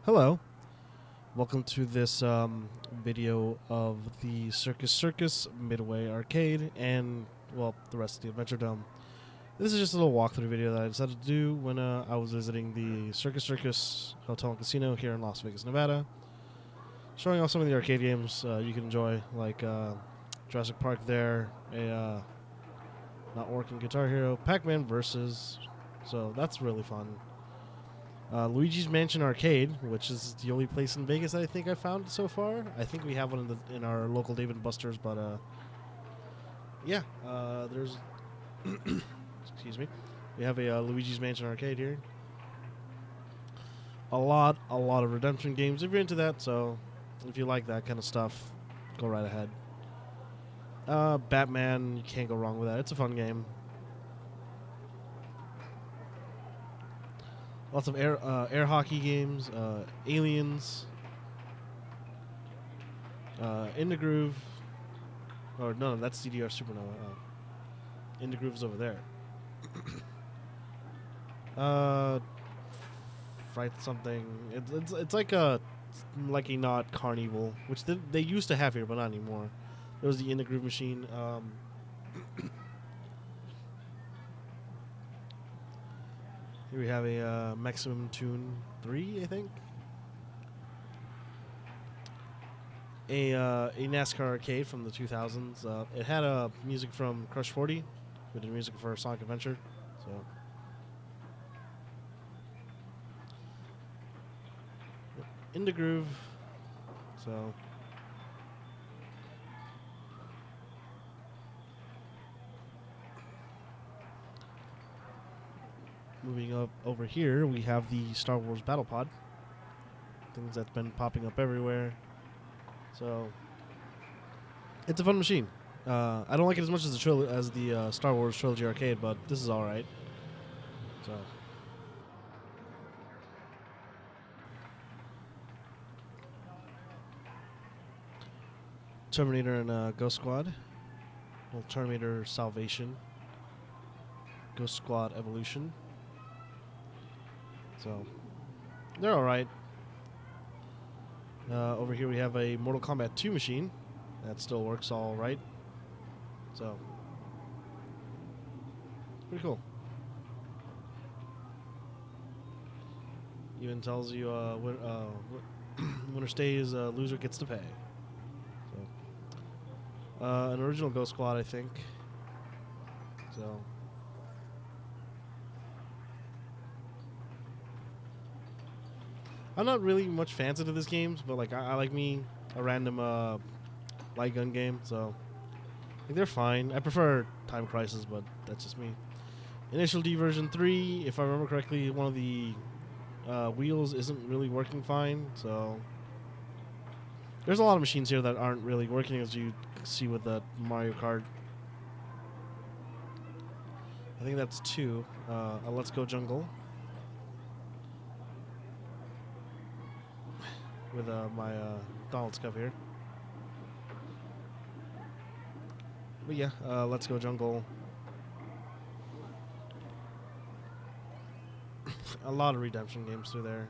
Hello, welcome to this video of the Circus Circus Midway Arcade and, well, the rest of the Adventuredome. This is just a little walkthrough video that I decided to do when I was visiting the Circus Circus Hotel and Casino here in Las Vegas, Nevada. Showing off some of the arcade games you can enjoy, like Jurassic Park there, a not working Guitar Hero, Pac-Man Versus, so that's really fun. Luigi's Mansion Arcade, which is the only place in Vegas that I think I found so far. I think we have one in our local Dave & Buster's, but yeah, there's excuse me. We have a Luigi's Mansion Arcade here. A lot of redemption games if you're into that. So if you like that kind of stuff, go right ahead. Batman, you can't go wrong with that. It's a fun game. Lots of air hockey games, Aliens, In the Groove, or no, that's DDR Supernova. In the Groove's over there. Fright something. It's like a not Carnival, which they used to have here, but not anymore. There was the In the Groove machine. Here we have a Maximum Tune 3, I think. A NASCAR arcade from the 2000s. It had music from Crush 40. We did music for Sonic Adventure. So In the Groove. So moving up over here, we have the Star Wars Battle Pod. Things that's been popping up everywhere. So it's a fun machine. I don't like it as much as the Star Wars Trilogy Arcade, but this is all right. So Terminator and Ghost Squad. Well, Terminator Salvation. Ghost Squad Evolution. So they're all right. Over here we have a Mortal Kombat 2 machine that still works all right. So pretty cool. Even tells you winner stays, loser gets to pay. So an original Ghost Squad, I think. So I'm not really much fans into these games, but like I like me a random light gun game, so I think they're fine. I prefer Time Crisis, but that's just me. Initial D version 3, if I remember correctly, one of the wheels isn't really working fine, so there's a lot of machines here that aren't really working, as you see with the Mario Kart. I think that's 2. A Let's Go Jungle. With my Donald's cup here. But yeah, Let's Go Jungle. A lot of redemption games through there.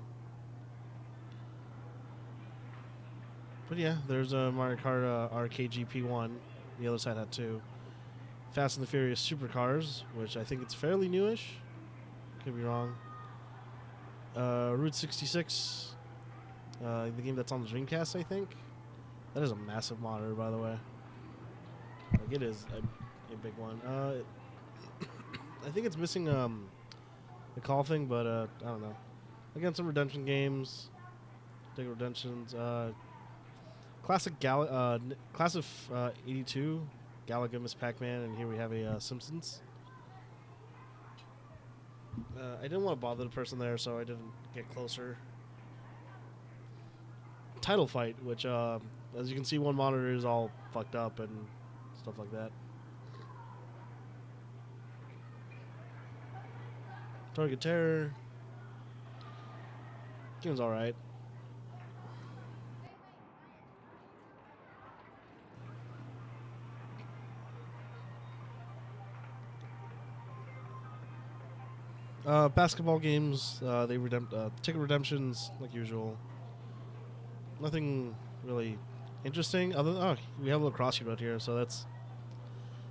But yeah, there's a Mario Kart Arcade GP1. The other side had 2. Fast and the Furious Supercars, which I think it's fairly newish. Could be wrong. Route 66. The game that's on the Dreamcast, I think. That is a massive monitor, by the way. Like, it is a big one. I think it's missing the call thing, but I don't know. Again, some redemption games. Big redemptions. Classic Class of 82. Galaga, Miss Pac-Man, and here we have a Simpsons. I didn't want to bother the person there, so I didn't get closer. Title Fight, which, as you can see, one monitor is all fucked up and stuff like that. Target Terror. Game's alright. Basketball games, ticket redemptions, like usual. Nothing really interesting. We have a little crossy road here, so that's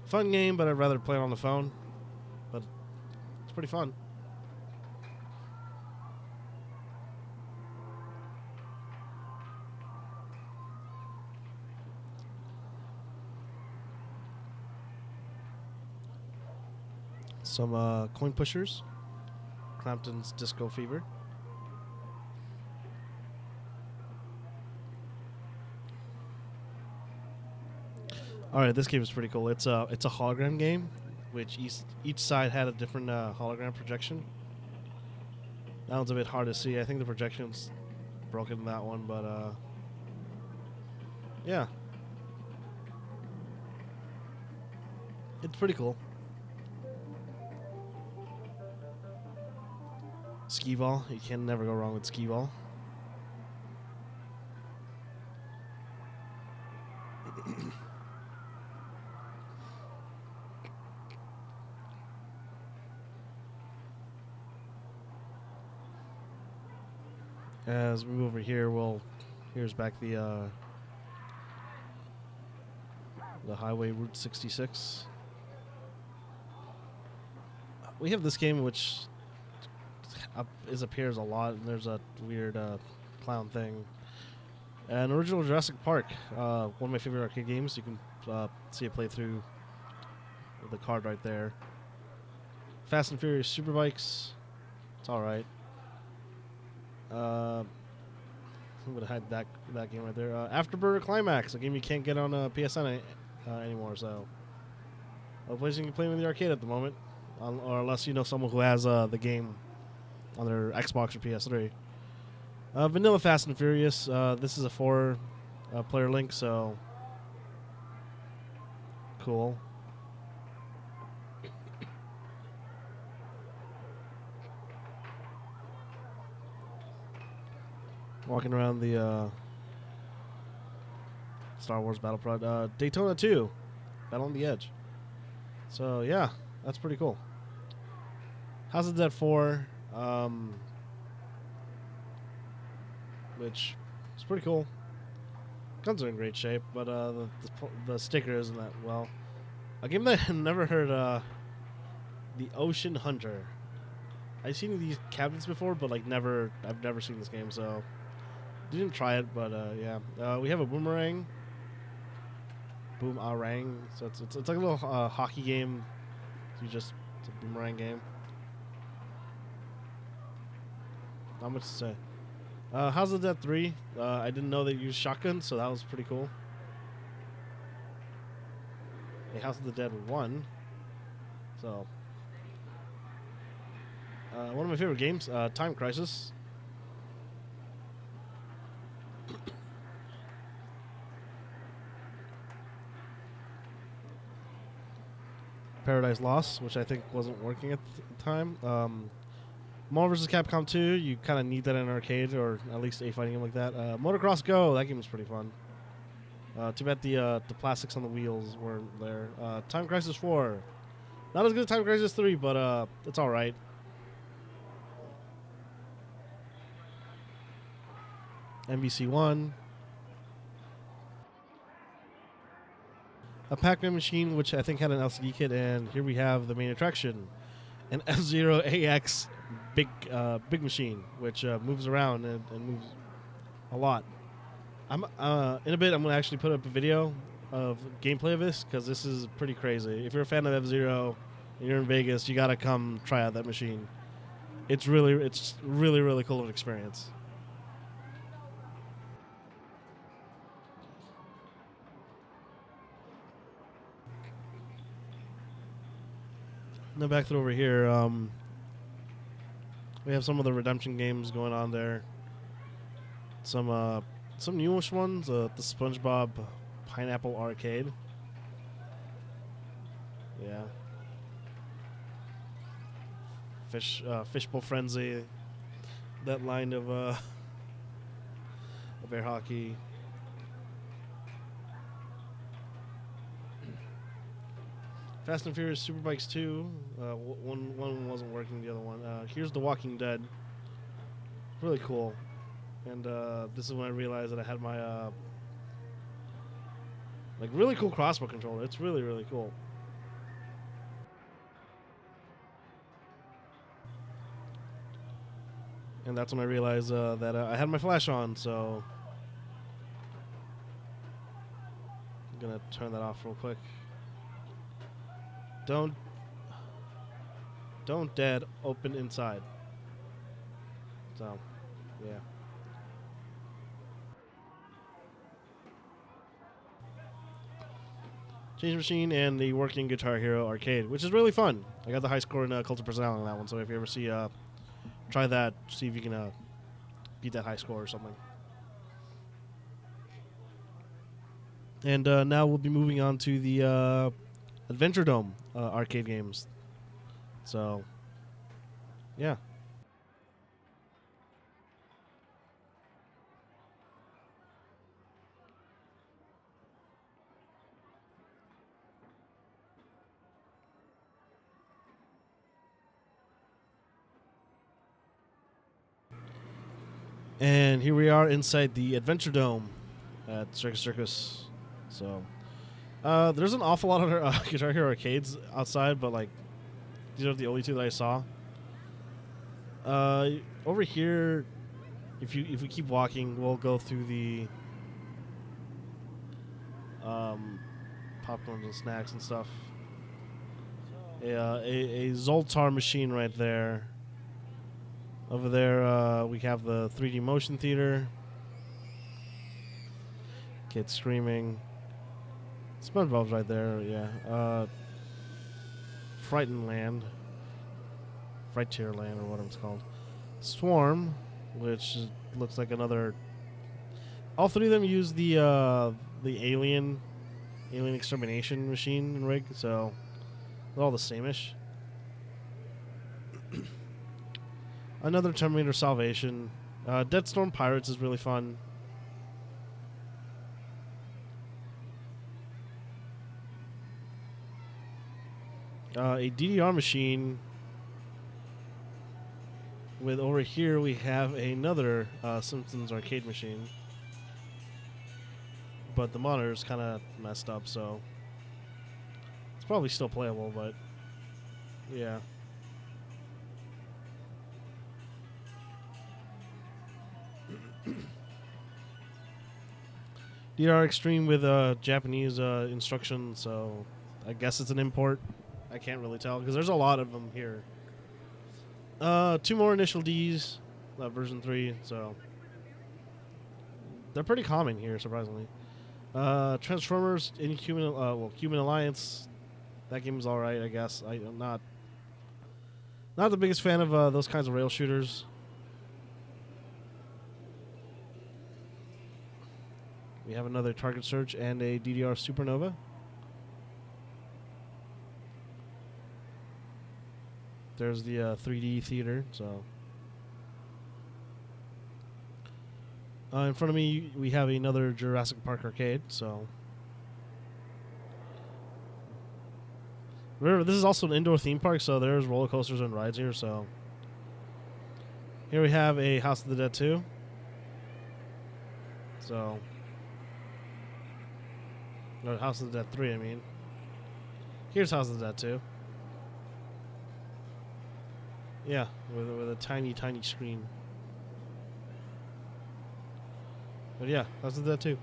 a fun game, but I'd rather play it on the phone. But it's pretty fun. Some coin pushers. Clampton's Disco Fever. All right, this game is pretty cool. It's a hologram game, which each side had a different hologram projection. That one's a bit hard to see. I think the projection's broken in that one, but yeah, it's pretty cool. Skee ball. You can never go wrong with skee ball. As we move over here, here's back the highway Route 66. We have this game which appears a lot, and there's a weird clown thing. An original Jurassic Park, one of my favorite arcade games. You can see it play through the card right there. Fast and Furious Superbikes. It's all right. I'm gonna hide that game right there. Afterburner Climax, a game you can't get on PSN anymore. So, a place you can play in the arcade at the moment, or unless you know someone who has the game on their Xbox or PS3. Vanilla Fast and Furious. This is a 4-player link, so cool. Walking around the Star Wars Battlefront. Daytona 2, Battle on the Edge. So yeah, that's pretty cool. House of the Dead 4, which is pretty cool. Guns are in great shape, but the sticker isn't that well. A game that I never heard, The Ocean Hunter. I've seen these cabinets before, but like I've never seen this game, so didn't try it. But yeah, we have a boomerang. Boomerang. So it's like a little hockey game. It's a boomerang game. Not much to say. House of the Dead 3. I didn't know they used shotguns, so that was pretty cool. A House of the Dead 1. So, one of my favorite games, Time Crisis. Paradise Lost, which I think wasn't working at the time. Marvel vs. Capcom 2, you kind of need that in an arcade, or at least a fighting game like that. Motocross Go, that game was pretty fun. Too bad the plastics on the wheels weren't there. Time Crisis 4, not as good as Time Crisis 3, but it's all right. MVC 1. A Pac-Man machine, which I think had an LCD kit, and here we have the main attraction, an F-Zero AX big machine, which moves around and moves a lot. In a bit, I'm going to actually put up a video of gameplay of this, because this is pretty crazy. If you're a fan of F-Zero and you're in Vegas, you got to come try out that machine. It's really, really cool of an experience. Now back to over here, we have some of the redemption games going on there. Some newish ones, the SpongeBob Pineapple Arcade. Yeah. Fishbowl Frenzy. That line of air hockey. Fast and Furious Superbikes 2. One wasn't working, the other one. Here's The Walking Dead. Really cool. And this is when I realized that I had my like really cool crossbow controller. It's really, really cool. And that's when I realized that I had my flash on, so I'm gonna turn that off real quick. Don't dead, open inside. So, yeah. Change Machine and the Working Guitar Hero Arcade, which is really fun. I got the high score in Cult of Personality on that one, so if you ever see, try that, see if you can beat that high score or something. And now we'll be moving on to the Adventuredome arcade games. So, yeah. And here we are inside the Adventuredome at Circus Circus. So, there's an awful lot of Guitar Hero arcades outside, but like these are the only two that I saw. Over here, if we keep walking, we'll go through the popcorns and snacks and stuff. A Zoltar machine right there. Over there, we have the 3D motion theater. Kids screaming. SpongeBob's right there, yeah. Frightened Land. Frontier Land, or whatever it's called. Swarm, which looks like another... All three of them use the alien extermination machine rig, so they're all the same-ish. Another Terminator Salvation. Dead Storm Pirates is really fun. A DDR machine. With over here we have another Simpsons arcade machine. But the monitor's kind of messed up, so it's probably still playable, but yeah. DDR Extreme with Japanese instructions, so I guess it's an import. I can't really tell because there's a lot of them here. 2 more Initial Ds, version 3, so they're pretty common here, surprisingly. Transformers, Inhuman, Human Alliance. That game's all right, I guess. I'm not the biggest fan of those kinds of rail shooters. We have another Target Search and a DDR Supernova. There's the 3D theater. So, in front of me, we have another Jurassic Park arcade. So, remember, this is also an indoor theme park, so there's roller coasters and rides here. So, here we have a House of the Dead 2. So, no, House of the Dead 3, I mean. Here's House of the Dead 2. Yeah, with a tiny, tiny screen. But yeah, House of the Dead 2.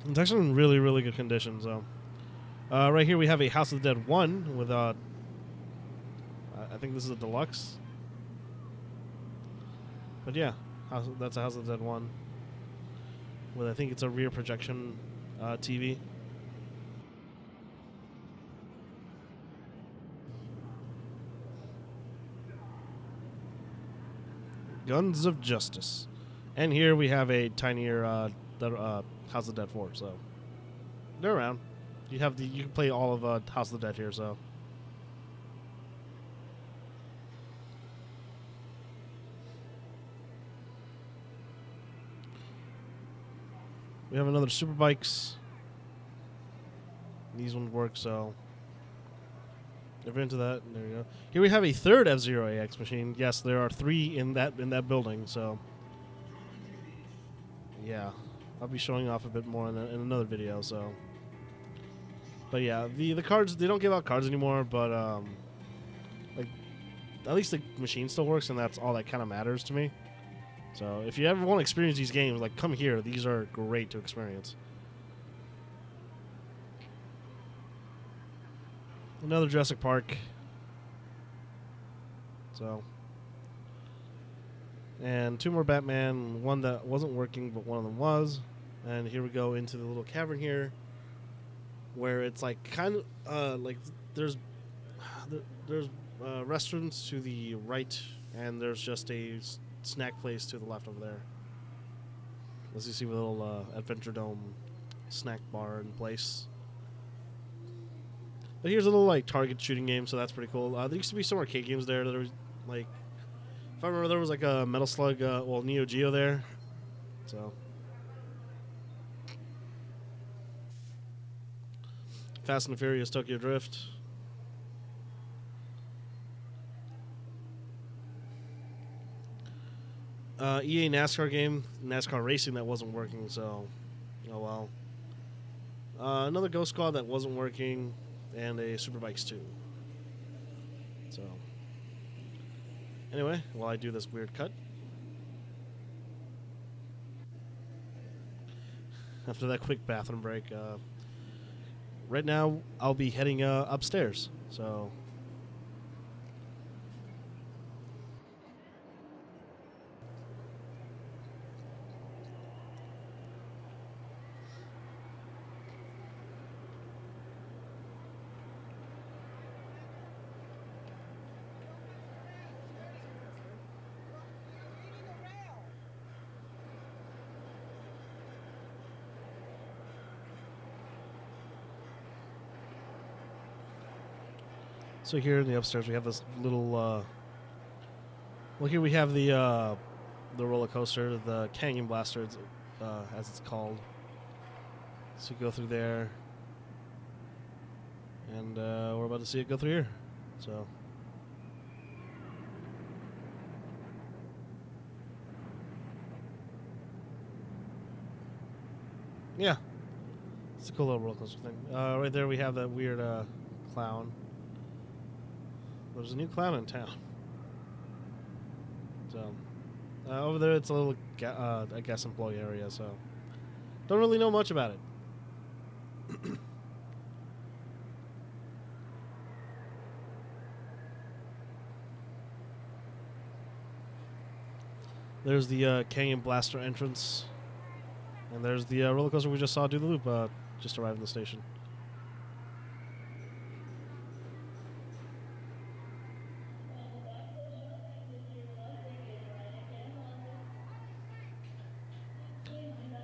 It's actually in really, really good condition, so. Right here we have a House of the Dead 1 with I think this is a deluxe. But yeah, that's a House of the Dead 1 with I think it's a rear projection TV. Guns of Justice. And here we have a tinier House of the Dead 4, so they're around. You can play all of House of the Dead here, so. We have another super bikes. These ones work, so if you're into that, there you go. Here we have a third F-Zero AX machine. Yes, there are 3 in that building, so yeah, I'll be showing off a bit more in another video. So, but yeah, the cards, they don't give out cards anymore, but like at least the machine still works, and that's all that kind of matters to me. So if you ever want to experience these games, like come here. These are great to experience. Another Jurassic Park. So, and 2 more Batman. One that wasn't working, but one of them was. And here we go into the little cavern here, where it's like kind of like there's restaurants to the right, and there's just a snack place to the left over there. As you see, a little Adventuredome snack bar in place. But here's a little like target shooting game, so that's pretty cool. There used to be some arcade games there. There was like, if I remember, there was like a Metal Slug, well, Neo Geo there. So, Fast and Furious Tokyo Drift. EA NASCAR game, NASCAR racing that wasn't working. So, oh well. Another Ghost Squad that wasn't working. And a Superbikes 2. So, anyway, while I do this weird cut, after that quick bathroom break, right now I'll be heading upstairs. So, so here in the upstairs we have this little. Well, here we have the roller coaster, the Canyon Blaster, as it's called. So you go through there, and we're about to see it go through here. So. Yeah, it's a cool little roller coaster thing. Right there we have that weird clown. There's a new clown in town. So, over there it's a little, I guess, employee area, so don't really know much about it. There's the Canyon Blaster entrance. And there's the roller coaster we just saw do the loop, just arrived in the station.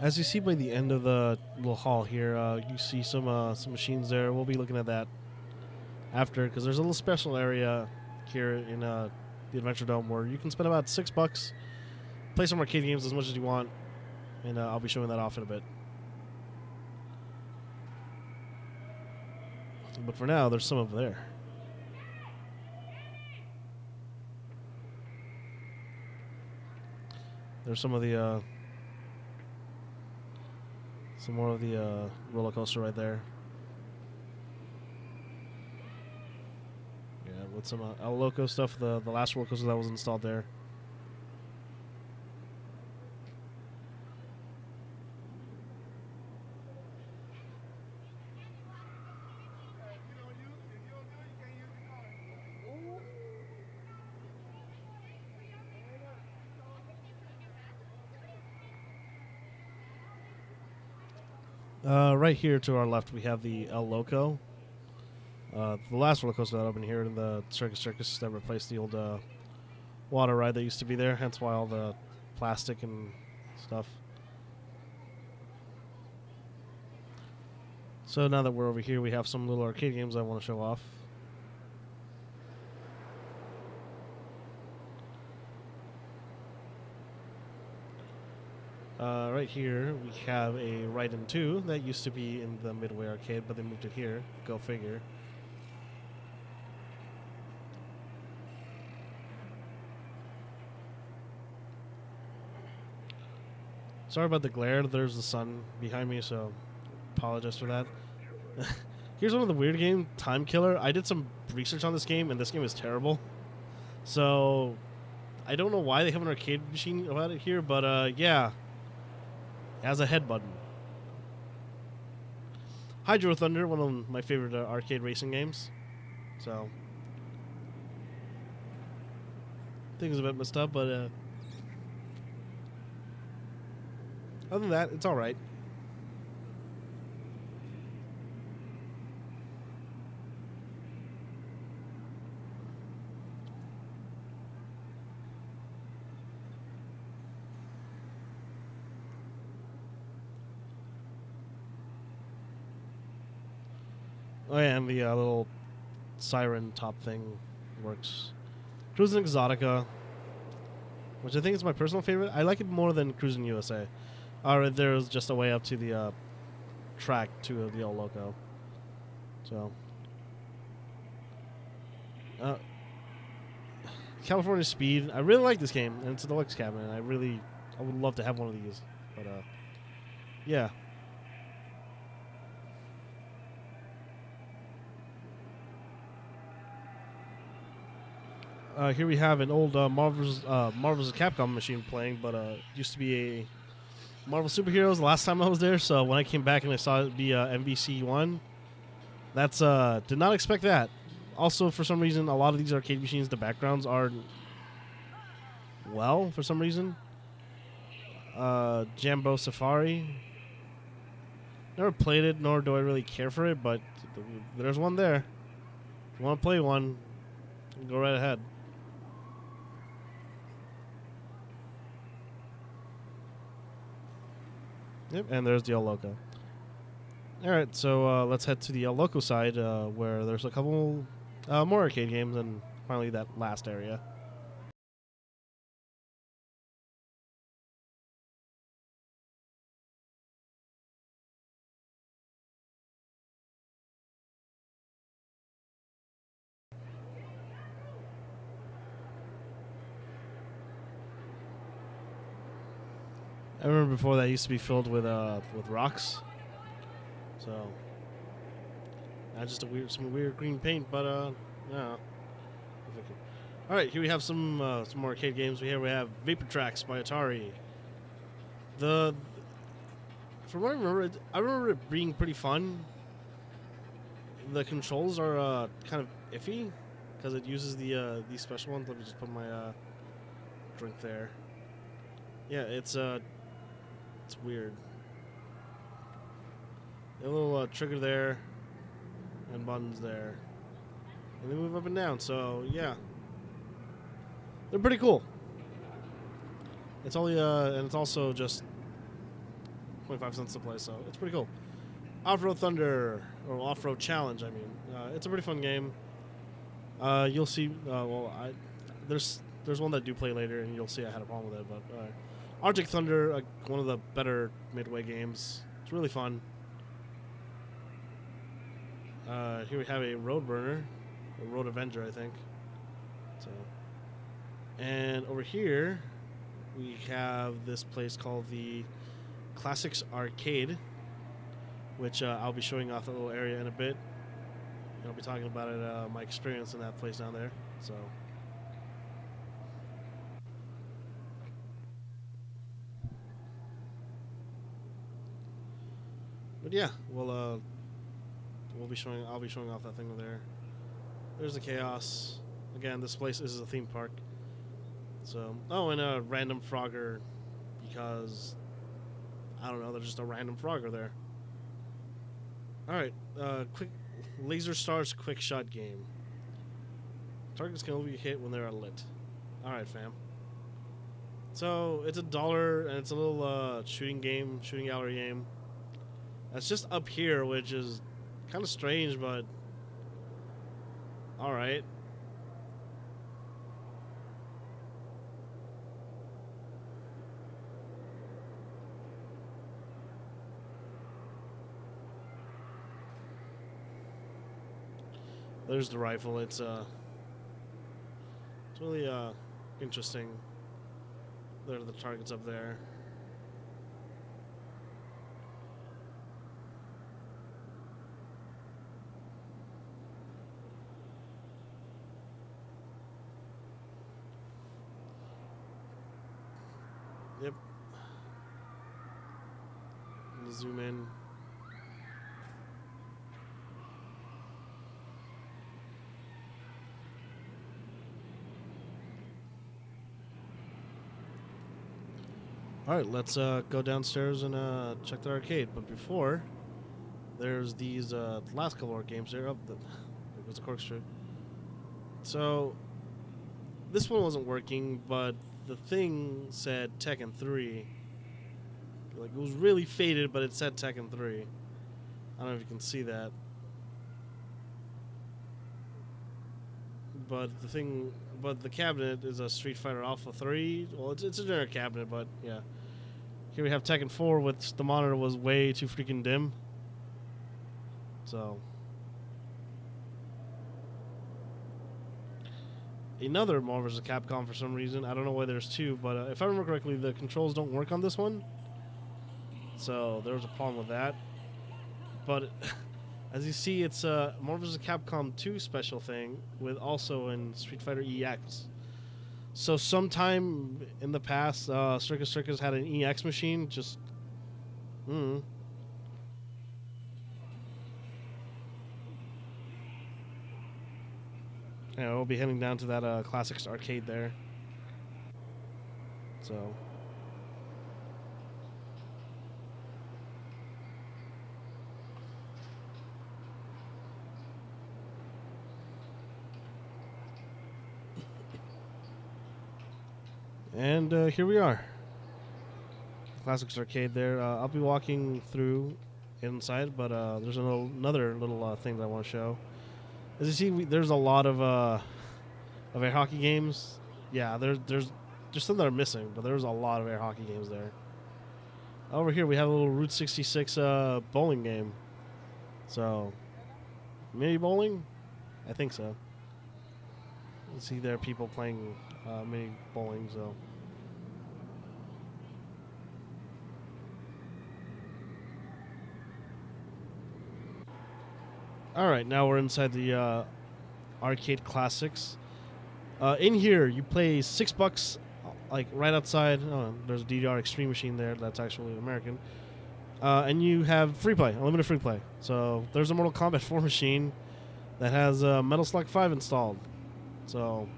As you see by the end of the little hall here, you see some machines there. We'll be looking at that after, because there's a little special area here in the Adventuredome where you can spend about $6, play some arcade games as much as you want, and I'll be showing that off in a bit. But for now, there's some over there. There's some of the some more of the roller coaster right there. Yeah, with some El Loco stuff, the last roller coaster that was installed there. Right here to our left, we have the El Loco. The last roller coaster that opened here in the Circus Circus that replaced the old water ride that used to be there, hence why all the plastic and stuff. So now that we're over here, we have some little arcade games I want to show off. Right right here we have a Ride-In 2 that used to be in the Midway Arcade, but they moved it here. Go figure. Sorry about the glare. There's the sun behind me, so apologize for that. Here's one of the weird game, Time Killer. I did some research on this game, and this game is terrible. So I don't know why they have an arcade machine about it here, but yeah. It has a head button. Hydro Thunder, one of my favorite arcade racing games. So things a bit messed up, but other than that, it's all right. Oh yeah, and the little siren top thing works. Cruis'n Exotica, which I think is my personal favorite. I like it more than Cruis'n USA. Alright, there's just a way up to the track to the El Loco. So, California Speed. I really like this game, and it's a deluxe cabinet. I would love to have one of these, but yeah. Here we have an old Marvel's Capcom machine playing, but it used to be a Marvel Superheroes the last time I was there, so when I came back and I saw it be MVC1, that's did not expect that. Also, for some reason, a lot of these arcade machines, the backgrounds are, well, for some reason. Jambo Safari. Never played it, nor do I really care for it, but there's one there. If you want to play one, go right ahead. Yep, and there's the El Loco. Alright, so let's head to the El Loco side, where there's a couple more arcade games, and finally that last area. I remember before that used to be filled with rocks. So not just some weird green paint, but yeah. All right, here we have some more arcade games. We have Vapor Tracks by Atari. From what I remember it being pretty fun. The controls are kind of iffy because it uses these special ones. Let me just put my drink there. Yeah, it's weird. A little trigger there, and buttons there, and they move up and down. So yeah, they're pretty cool. It's only and it's also just 25 cents to play, so it's pretty cool. Off-Road Thunder, or Off-Road Challenge. I mean, it's a pretty fun game. You'll see. There's one that I do play later, and you'll see I had a problem with it, but. Arctic Thunder, one of the better Midway games. It's really fun. Here we have a Road Burner, or Road Avenger, I think. So, and over here, we have this place called the Classics Arcade, which I'll be showing off a little area in a bit. And I'll be talking about it, my experience in that place down there. So. But yeah, I'll be showing off that thing over there. There's the Chaos. Again, this place is a theme park. So, and a random Frogger, because I don't know, there's just a random Frogger there. All right, quick Laser Stars quick shot game. Targets can only be hit when they are lit. All right, fam. So it's $1, and it's a little shooting gallery game. That's just up here, which is kind of strange, but all right. There's the rifle. It's really interesting. There are the targets up there. Yep. Zoom in. All right, let's go downstairs and check the arcade. But before, there's these last couple of games here. Oh, there goes the corkscrew. So this one wasn't working, but the thing said Tekken 3. Like, it was really faded, but it said Tekken 3. I don't know if you can see that. But the cabinet is a Street Fighter Alpha 3. Well, it's a generic cabinet, but yeah. Here we have Tekken 4, which the monitor was way too freaking dim. So another Marvel vs. Capcom for some reason. I don't know why there's two, but if I remember correctly, the controls don't work on this one. So there was a problem with that. But as you see, it's a Marvel vs. Capcom 2 special thing with also in Street Fighter EX. So sometime in the past, Circus Circus had an EX machine. Just, Yeah, we'll be heading down to that Classics arcade there. So. And here we are. Classics arcade there. I'll be walking through inside, but there's another little thing that I want to show. As you see, there's a lot of air hockey games. Yeah, there's some that are missing, but there's a lot of air hockey games there. Over here we have a little Route 66 bowling game. So, mini bowling? I think so. You see there are people playing mini bowling, so. Alright, now we're inside the arcade classics. In here, you pay $6, like right outside. Oh, there's a DDR Extreme machine there. That's actually American. And you have free play, unlimited free play. So there's a Mortal Kombat 4 machine that has Metal Slug 5 installed. So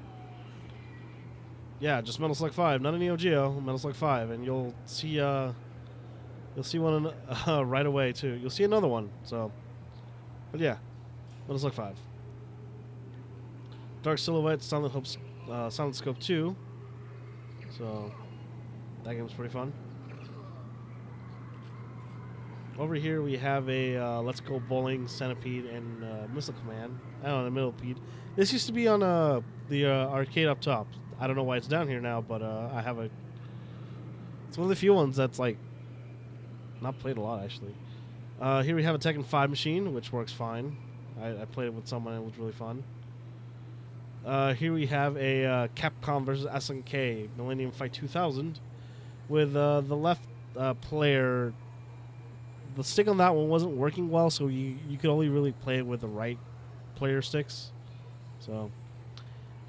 yeah, just Metal Slug 5, not a Neo Geo, Metal Slug 5, and you'll see one right away too. You'll see another one. So, but yeah, Metal Slug 5. Dark Silhouette, Silent Scope 2. So that game's pretty fun. Over here we have a Let's Go Bowling, Centipede, and Missile Command. I don't know, the Millipede. This used to be on the arcade up top. I don't know why it's down here now, but I have a. It's one of the few ones that's like not played a lot actually. Here we have a Tekken 5 machine, which works fine. I played it with someone and it was really fun. Here we have a Capcom versus SNK Millennium Fight 2000 with the left player. The stick on that one wasn't working well, so you could only really play it with the right player sticks. So,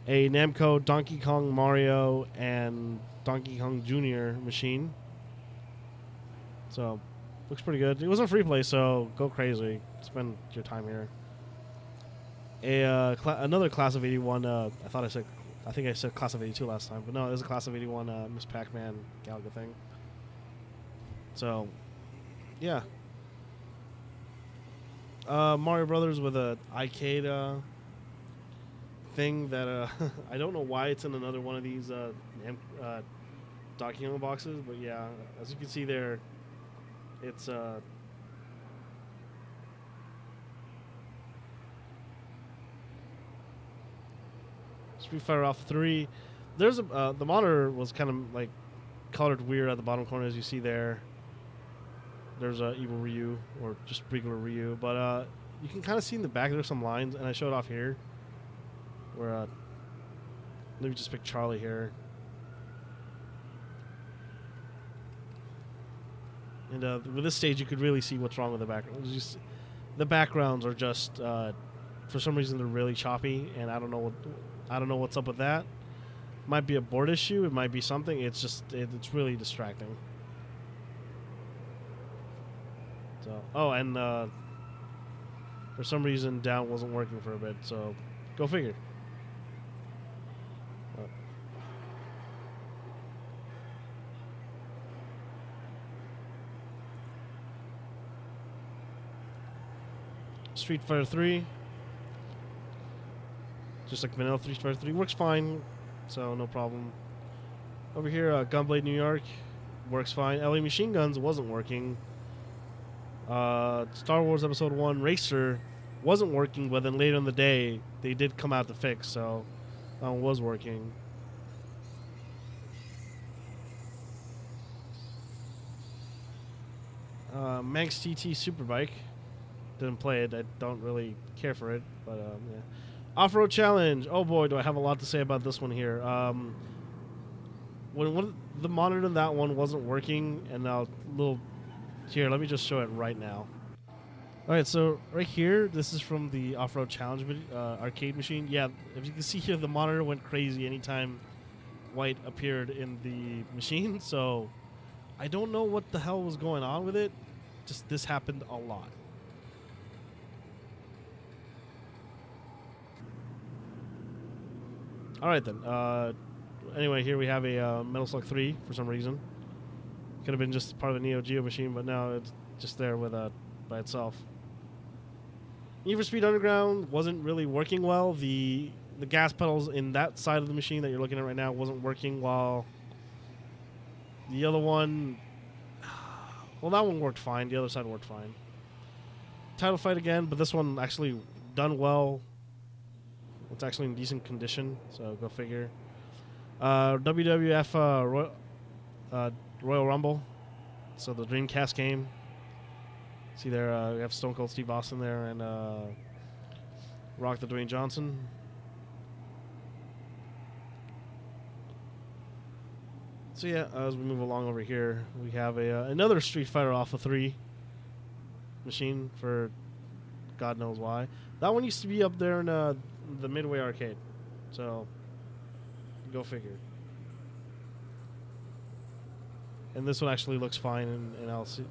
a Namco, Donkey Kong, Mario, and Donkey Kong Jr. machine. So, looks pretty good. It wasn't free play, so go crazy. Spend your time here. Another Class of 81. I think I said Class of 82 last time, but no, there's a Class of 81 Miss Pac-Man Galaga thing. So, yeah. Mario Brothers with a arcade thing that I don't know why it's in another one of these Donkey Kong boxes, but yeah, as you can see there, it's Street Fighter Alpha 3. There's the monitor was kind of like colored weird at the bottom corner, as you see there. There's Evil Ryu, or just regular Ryu, but you can kind of see in the back there's some lines, and I showed off here. Where let me just pick Charlie here. And with this stage, you could really see what's wrong with the background. The backgrounds are just, for some reason, they're really choppy, and I don't know what's up with that. Might be a board issue. It might be something. It's just it's really distracting. So and for some reason, down wasn't working for a bit. So go figure. Street Fighter 3, just like vanilla Street Fighter 3, works fine, so no problem. Over here, Gunblade New York works fine. LA Machine Guns wasn't working. Star Wars Episode 1 Racer wasn't working, but then later in the day they did come out to fix, so that one was working. Manx TT Superbike. Didn't play it. I don't really care for it, but yeah. Off-road challenge. Oh boy, do I have a lot to say about this one here. When the monitor in that one wasn't working, and now here, let me just show it right now. All right, so right here, this is from the off-road challenge video, arcade machine. Yeah, if you can see here, the monitor went crazy anytime white appeared in the machine. So I don't know what the hell was going on with it. Just this happened a lot. All right, then. Anyway, here we have a Metal Slug 3 for some reason. Could have been just part of a Neo Geo machine, but now it's just there with by itself. Need for Speed Underground wasn't really working well. The gas pedals in that side of the machine that you're looking at right now wasn't working, while the other one, well, that one worked fine. The other side worked fine. Title fight again, but this one actually done well. It's actually in decent condition, so go figure. WWF Royal Rumble, so the Dreamcast game. See there, we have Stone Cold Steve Austin there and Rock the Dwayne Johnson. So yeah, as we move along over here, we have another Street Fighter Alpha 3 machine for God knows why. That one used to be up there in the Midway Arcade, so go figure. And this one actually looks fine, and I'll see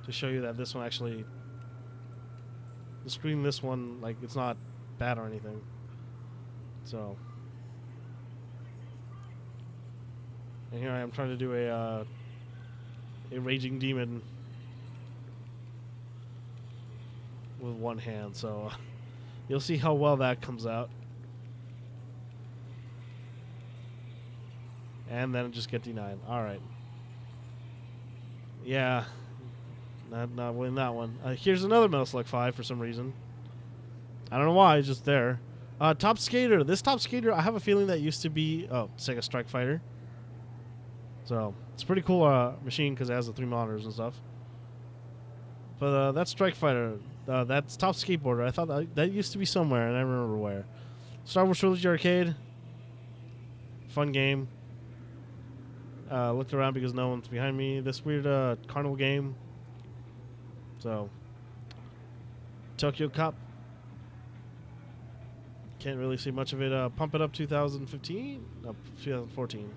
to show you that this one actually, the screen, this one, like, it's not bad or anything. So, and here I am trying to do a Raging Demon with one hand, so you'll see how well that comes out. And then just get denied. Alright. Yeah. Not winning that one. Here's another Metal Slug 5 for some reason. I don't know why, it's just there. Top Skater. This Top Skater, I have a feeling that used to be Sega Strike Fighter. So, it's a pretty cool machine because it has the 3 monitors and stuff. But that's Strike Fighter. That's Top Skateboarder. I thought that used to be somewhere, and I don't remember where. Star Wars Trilogy Arcade. Fun game. Looked around because no one's behind me. This weird carnival game. So, Tokyo Cop. Can't really see much of it. Pump It Up 2015? No, 2014.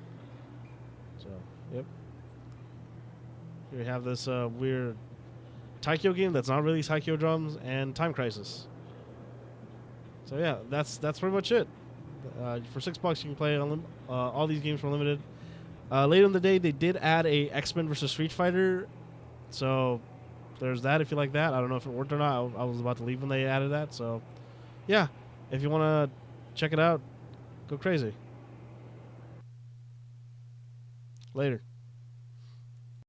So, yep. Here we have this weird Taikyo game that's not really Taikyo drums, and Time Crisis. So yeah, that's pretty much it. For $6 you can play all these games for limited. Later in the day they did add a X-Men vs Street Fighter, so there's that if you like that. I don't know if it worked or not. I was about to leave when they added that, so yeah, if you want to check it out, go crazy. Later.